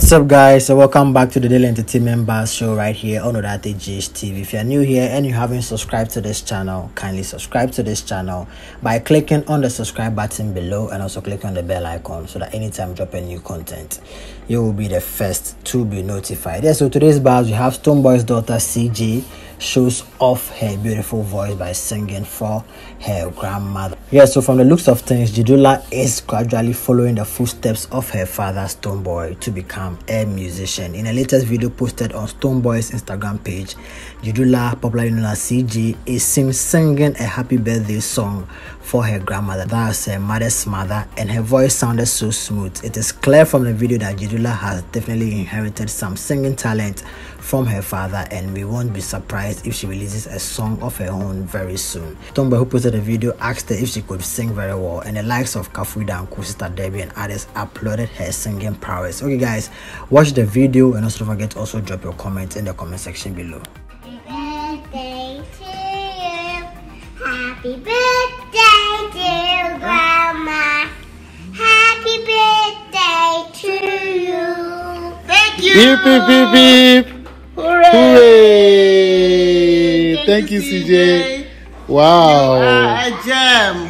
What's up, guys? So welcome back to the Daily Entertainment Bars show right here on Odate GH TV. If you're new here and you haven't subscribed to this channel, kindly subscribe to this channel by clicking on the subscribe button below and also click on the bell icon so that anytime I drop a new content, you will be the first to be notified. Yeah, so today's bars we have Stonebwoy's daughter CJ shows off her beautiful voice by singing for her grandmother. Yeah, so from the looks of things, Jidula is gradually following the footsteps of her father Stonebwoy to become a musician. In a latest video posted on Stonebwoy's Instagram page, Jidula, popularly known as CJ, is seen singing a happy birthday song for her grandmother. That's her mother's mother, and her voice sounded so smooth. It is clear from the video that Jidula has definitely inherited some singing talent from her father, and we won't be surprised if she releases a song of her own very soon. Stonebwoy, who posted the video, asked her if she could sing very well, and the likes of Kafuida and Sister Debbie and others applauded her singing prowess. Okay guys, watch the video and also don't forget to also drop your comments in the comment section below. Happy birthday to Grandma. Happy birthday to you. Thank you. Beep, beep, beep, beep. Hooray. Hooray. Thank you, CJ. Wow. You are a gem.